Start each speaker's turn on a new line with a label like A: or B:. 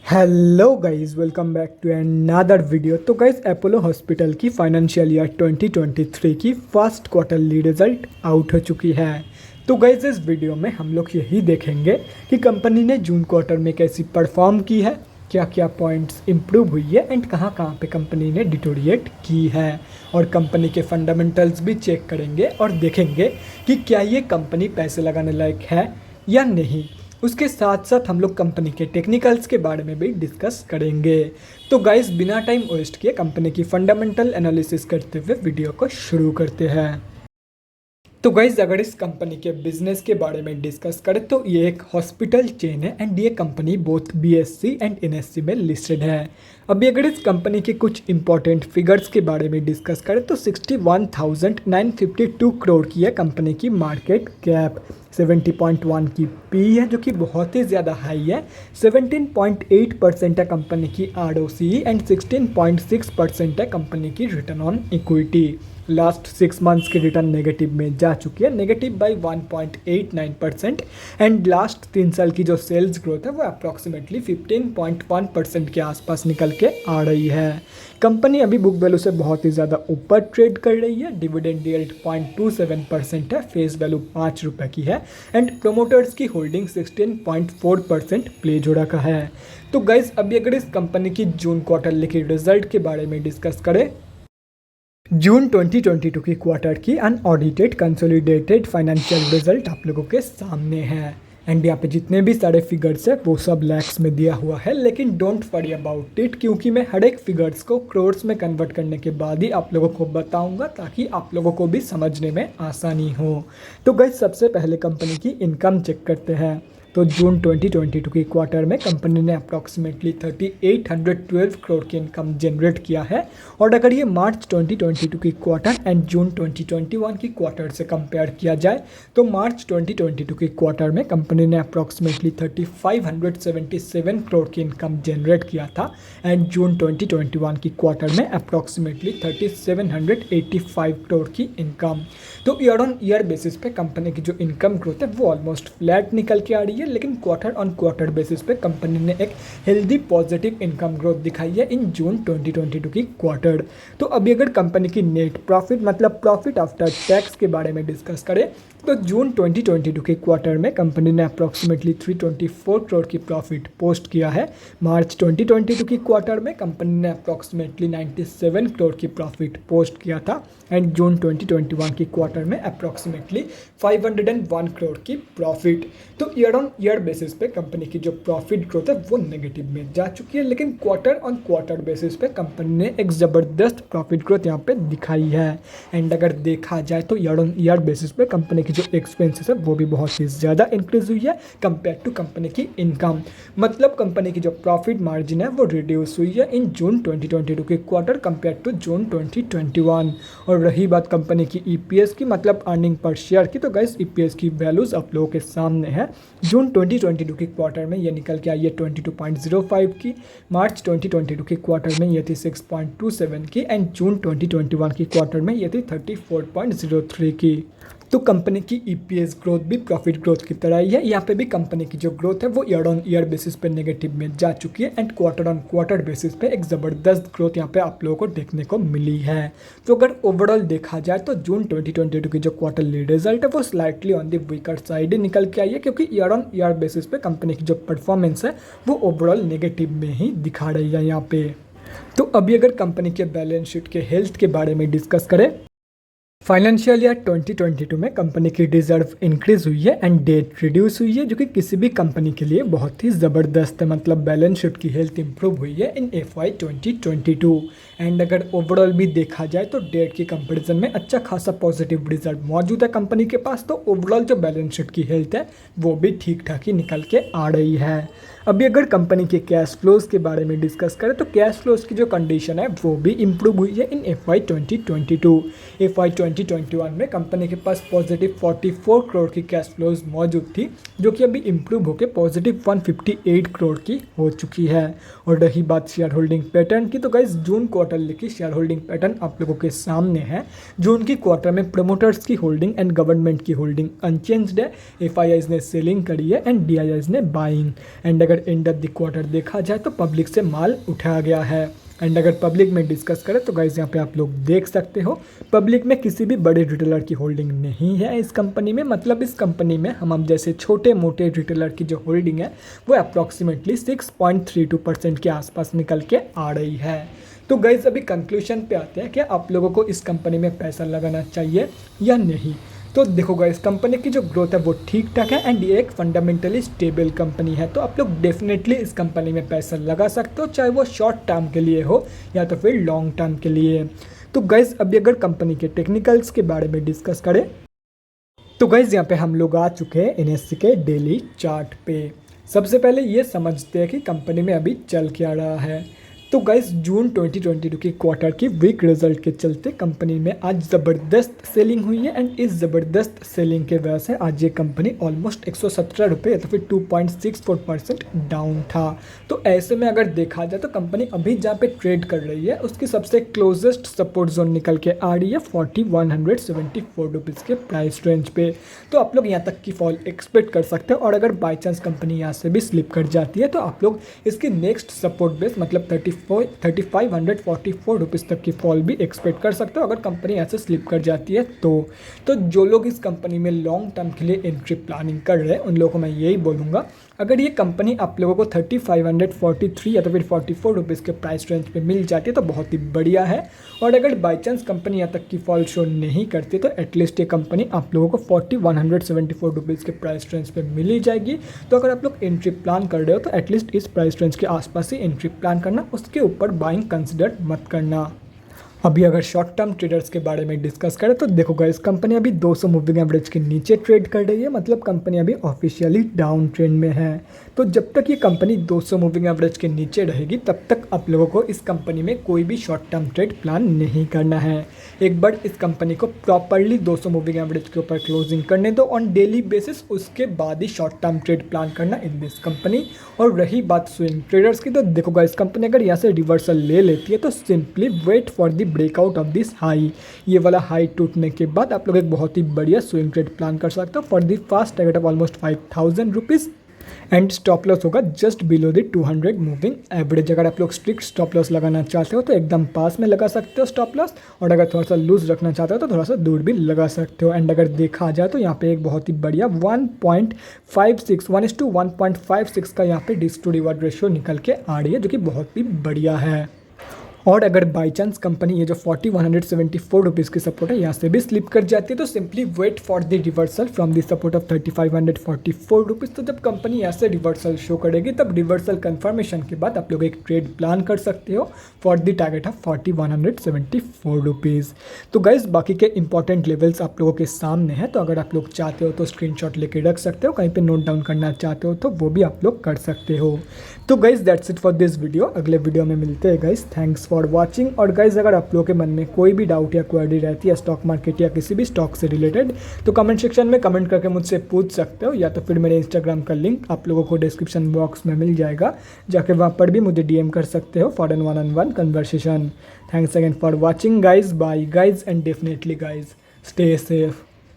A: Hello guys, welcome back to another video. तो guys, Apollo hospital की financial year 2023 की first quarterly result out हो चुकी है। तो गाइस, इस वीडियो में हम लोग यही देखेंगे कि कंपनी ने जून क्वार्टर में कैसी परफॉर्म की है, क्या क्या पॉइंट्स इंप्रूव हुई है एंड कहाँ कहाँ पे कंपनी ने डिटोरिएट की है, और कंपनी के फंडामेंटल्स भी चेक करेंगे और देखेंगे कि क्या ये कंपनी पैसे लगाने लायक है या नहीं। उसके साथ साथ हम लोग कंपनी के टेक्निकल्स के बारे में भी डिस्कस करेंगे। तो गाइस, बिना टाइम वेस्ट किए कंपनी की फंडामेंटल एनालिसिस करते हुए वीडियो को शुरू करते हैं। तो गाइज, अगर इस कंपनी के बिजनेस के बारे में डिस्कस करें तो ये एक हॉस्पिटल चेन है एंड ये company both BSc and NSC में लिस्टेड है। अभी अगर इस कंपनी के कुछ इंपॉर्टेंट फिगर्स के बारे में डिस्कस करें तो 61,952 करोड़ की है कंपनी की मार्केट कैप, 70.1 की पी है जो कि बहुत ही ज़्यादा हाई है, 17.8% है कंपनी की आरओसी एंड 16.6% है कंपनी की return on equity. Last 6 months की रिटर्न नेगेटिव में जा चुकी है, नेगेटिव बाई 1.89%। एंड लास्ट 3 साल की जो सेल्स ग्रोथ है वो अप्रॉक्सीमेटली 15.1% के आसपास निकल के आ रही है। कंपनी अभी बुक वैल्यू से बहुत ही ज़्यादा ऊपर ट्रेड कर रही है, डिविडेंड यील्ड 0.27% है, फेस वैल्यू 5 रुपये की है एंड प्रोमोटर्स की होल्डिंग 16.4% प्ले जोड़ा का है। तो गाइज, अभी अगर इस कंपनी की जून क्वार्टर की रिजल्ट के बारे में डिस्कस करें, जून 2022 की क्वार्टर की अनऑडिटेड कंसोलिडेटेड फाइनेंशियल रिजल्ट आप लोगों के सामने है एंड यहाँ पे जितने भी सारे फिगर्स है वो सब लैक्स में दिया हुआ है, लेकिन डोंट वरी अबाउट इट, क्योंकि मैं हर एक फिगर्स को क्रोर्स में कन्वर्ट करने के बाद ही आप लोगों को बताऊंगा ताकि आप लोगों को भी समझने में आसानी हो। तो गाइस, सबसे पहले कंपनी की इनकम चेक करते हैं। तो जून 2022 की क्वार्टर में कंपनी ने अप्रॉक्सीमेटली 3812 करोड़ की इनकम जनरेट किया है, और अगर ये मार्च 2022 की क्वार्टर एंड जून 2021 की क्वार्टर से कंपेयर किया जाए तो मार्च 2022 की क्वार्टर में कंपनी ने अप्रॉक्सीमेटली 3577 करोड़ की इनकम जनरेट किया था एंड जून 2021 की क्वार्टर में अप्रॉक्सीमेटली 3785 करोड़ की इनकम। तो ईयर ऑन ईयर बेसिस पे कंपनी की जो इनकम ग्रोथ है वो ऑलमोस्ट फ्लैट निकल के आ रही है, लेकिन क्वार्टर ऑन क्वार्टर बेसिस पे कंपनी ने एक हेल्दी पॉजिटिव इनकम ग्रोथ दिखाई है इन जून 2022 की क्वार्टर। तो अभी अगर कंपनी की नेट प्रॉफिट मतलब प्रॉफिट आफ्टर टैक्स के बारे में डिस्कस करें तो जून 2022 के क्वार्टर में कंपनी ने अप्रॉक्सीमेटली 324 करोड़ की प्रॉफिट पोस्ट किया है। मार्च 2022 की क्वार्टर में कंपनी ने अप्रॉक्सीमेटली 97 करोड़ की प्रॉफिट पोस्ट किया था एंड जून 2021 की क्वार्टर में अप्रॉक्सीमेटली 501 करोड़ की प्रॉफिट। तो ईयर ऑन ईयर बेसिस पे कंपनी की जो प्रॉफिट ग्रोथ है वो नेगेटिव में जा चुकी है, लेकिन क्वार्टर ऑन क्वार्टर बेसिस पे कंपनी ने एक ज़बरदस्त प्रॉफिट ग्रोथ यहाँ पे दिखाई है। एंड अगर देखा जाए तो ईयर ऑन ईयर बेसिस पे कंपनी की जो एक्सपेंसेस है वो भी बहुत ही ज़्यादा इंक्रीज हुई है कंपेयर टू कंपनी की इनकम। मतलब कंपनी की जो प्रॉफिट मार्जिन है वो रिड्यूस हुई है इन जून 2022 के क्वार्टर कंपेयर टू जून 2021। और रही बात कंपनी की ईपीएस की मतलब अर्निंग पर शेयर की, तो गाइस ईपीएस की वैल्यूज़ आप लोगों के सामने है। जून 2022 के क्वार्टर में ये निकल के आई है 22.05 की, मार्च 2022 के क्वार्टर में ये थी 6.27 की एंड जून 2021 की क्वार्टर में ये थी 34.03 की। तो कंपनी की ईपीएस ग्रोथ भी प्रॉफिट ग्रोथ की तरह ही है। यहाँ पे भी कंपनी की जो ग्रोथ है वो ईयर ऑन ईयर बेसिस पे नेगेटिव में जा चुकी है and quarter on quarter basis पे एक ज़बरदस्त ग्रोथ यहाँ पे आप लोगों को देखने को मिली है। तो अगर ओवरऑल देखा जाए तो जून 2022 की जो क्वार्टरली रिजल्ट है वो slightly on the weaker side ही निकल के आई है, क्योंकि ईयर ऑन ईयर बेसिस पे कंपनी की जो परफॉर्मेंस है वो ओवरऑल नेगेटिव में ही दिखा रही है यहाँ पे। तो अभी अगर कंपनी के बैलेंस शीट के हेल्थ के बारे में डिस्कस करें, फाइनेंशियल ईयर 2022 में कंपनी की रिजर्व इंक्रीज हुई है एंड डेट रिड्यूस हुई है, जो कि किसी भी कंपनी के लिए बहुत ही ज़बरदस्त है। मतलब बैलेंस शीट की हेल्थ इंप्रूव हुई है इन FY 2022। एंड अगर ओवरऑल भी देखा जाए तो डेट की कंपैरिजन में अच्छा खासा पॉजिटिव रिजल्ट मौजूद है कंपनी के पास। तो ओवरऑल जो बैलेंस शीट की हेल्थ है वो भी ठीक ठाक ही निकल के आ रही है। अभी अगर कंपनी के कैश फ्लोज के बारे में डिस्कस करें तो कैश फ्लोज की जो कंडीशन है वो भी इम्प्रूव हुई है इन FY 2022। FY 2021 में कंपनी के पास पॉजिटिव 44 करोड़ की कैश फ्लोज मौजूद थी, जो कि अभी इम्प्रूव होकर पॉजिटिव 158 करोड़ की हो चुकी है। और रही बात शेयर होल्डिंग पैटर्न की, तो गाइस जून क्वार्टर की शेयर होल्डिंग पैटर्न आप लोगों के सामने है। जून की क्वार्टर में प्रमोटर्स की होल्डिंग एंड गवर्नमेंट की होल्डिंग अनचेंज्ड है। FIIs ने सेलिंग करी है एंड DIIs ने बाइंग। एंड अगर अगर एंड ऑफ द क्वार्टर देखा जाए तो पब्लिक से माल उठाया गया है। एंड अगर पब्लिक में डिस्कस करें तो गाइस यहाँ पे आप लोग देख सकते हो पब्लिक में किसी भी बड़े रिटेलर की होल्डिंग नहीं है इस कंपनी में। मतलब इस कंपनी में हम जैसे छोटे मोटे रिटेलर की जो होल्डिंग है वो अप्रॉक्सीमेटली 6.32% के आसपास निकल के आ रही है। तो गाइस अभी कंक्लूजन पे आते हैं कि आप लोगों को इस कंपनी में पैसा लगाना चाहिए या नहीं। तो देखो गाइस कंपनी की जो ग्रोथ है वो ठीक ठाक है एंड ये एक फंडामेंटली स्टेबल कंपनी है। तो आप लोग डेफिनेटली इस कंपनी में पैसा लगा सकते हो, चाहे वो शॉर्ट टर्म के लिए हो या तो फिर लॉन्ग टर्म के लिए। तो गाइस अभी अगर कंपनी के टेक्निकल्स के बारे में डिस्कस करें तो गाइस यहाँ पे हम लोग आ चुके हैं NSE के डेली चार्ट पे। सबसे पहले ये समझते हैं कि कंपनी में अभी चल क्या रहा है। तो गाइस जून 2022 की क्वार्टर की वीक रिजल्ट के चलते कंपनी में आज ज़बरदस्त सेलिंग हुई है एंड इस ज़बरदस्त सेलिंग के वजह से आज ये कंपनी ऑलमोस्ट 117 रुपये या तो फिर 2.64% डाउन था। तो ऐसे में अगर देखा जाए तो कंपनी अभी जहाँ पे ट्रेड कर रही है उसकी सबसे क्लोजेस्ट सपोर्ट जोन निकल के आ रही है 4174 रुपीज़ के प्राइस रेंज पे। तो आप लोग यहाँ तक की फॉल एक्सपेक्ट कर सकते हो और अगर बाई चांस कंपनी यहाँ से भी स्लिप कर जाती है तो आप लोग इसकी नेक्स्ट सपोर्ट बेस मतलब 3544 रुपीज़ तक की फॉल भी एक्सपेक्ट कर सकते हो अगर कंपनी ऐसे स्लिप कर जाती है। तो जो लोग इस कंपनी में लॉन्ग टर्म के लिए एंट्री प्लानिंग कर रहे हैं उन लोगों को मैं यही बोलूँगा, अगर ये कंपनी आप लोगों को 3543 या तो फिर 44 रुपीज़ के प्राइस रेंज पे मिल जाती है तो बहुत ही बढ़िया है। और अगर बाई चांस कंपनी यहाँ तक की फॉल शो नहीं करती तो एटलीस्ट ये कंपनी आप लोगों को 4174 रुपीज़ के प्राइस रेंज पे मिल ही जाएगी। तो अगर आप लोग एंट्री प्लान कर रहे हो तो एटलीस्ट इस प्राइस रेंज के आसपास ही एंट्री प्लान करना, उसके ऊपर बाइंग कंसिडर मत करना। अभी अगर शॉर्ट टर्म ट्रेडर्स के बारे में डिस्कस करें तो देखो गाइस कंपनी अभी 200 मूविंग एवरेज के नीचे ट्रेड कर रही है, मतलब कंपनी अभी ऑफिशियली डाउन ट्रेंड में है। तो जब तक ये कंपनी 200 मूविंग एवरेज के नीचे रहेगी तब तक आप लोगों को इस कंपनी में कोई भी शॉर्ट टर्म ट्रेड प्लान नहीं करना है। एक बार इस कंपनी को प्रॉपरली 200 मूविंग एवरेज के ऊपर क्लोजिंग करने दो ऑन डेली बेसिस, उसके बाद ही शॉर्ट टर्म ट्रेड प्लान करना इन दिस कंपनी। और रही बात स्विंग ट्रेडर्स की तो देखो गाइस कंपनी अगर यहाँ से रिवर्सल ले लेती है तो simply wait for the breakout of this high. ये वाला हाई टूटने के बाद आप लोग एक बहुत ही बढ़िया स्विंग ट्रेड प्लान कर सकते हो for the fast target of almost 5000 rupees and stop loss होगा just below the 200 moving average. अगर आप लोग स्ट्रिक्ट स्टॉप लॉस लगाना चाहते हो तो एकदम पास में लगा सकते हो स्टॉप लॉस, और अगर थोड़ा सा लूज रखना चाहते हो तो थोड़ा सा दूर भी लगा सकते हो। एंड अगर देखा जाए तो यहाँ पे एक बहुत ही बढ़िया 1.56 का यहाँ पे रिस्क टू रिवॉर्ड रेशियो निकल के आ रही है जो कि बहुत ही बढ़िया है। और अगर बाई चांस कंपनी ये जो 4174 रुपीज़ की सपोर्ट है यहाँ से भी स्लिप कर जाती है तो simply wait for the reversal from the support of 3544 rupees. तो जब कंपनी यहाँ से रिवर्सल शो करेगी तब रिवर्सल कंफर्मेशन के बाद आप लोग एक ट्रेड प्लान कर सकते हो for the target of 4174 rupees. तो गाइज बाकी के इंपॉर्टेंट लेवल्स आप लोगों के सामने हैं, तो अगर आप लोग चाहते हो तो स्क्रीनशॉट लेके रख सकते हो, कहीं पे नोट डाउन करना चाहते हो तो वो भी आप लोग कर सकते हो। तो guys that's it for this video, अगले वीडियो में मिलते हैं गाइज। Thanks for watching. और गाइज अगर आप लोगों के मन में कोई भी डाउट या क्वेरी रहती है स्टॉक मार्केट या किसी भी स्टॉक से रिलेटेड तो कमेंट सेक्शन में कमेंट करके मुझसे पूछ सकते हो, या तो फिर मेरे इंस्टाग्राम का लिंक आप लोगों को डिस्क्रिप्शन बॉक्स में मिल जाएगा, जाके वहाँ पर भी मुझे DM कर सकते हो for an 1-on-1 conversation. Thanks again for watching guys, bye guys and definitely guys stay safe.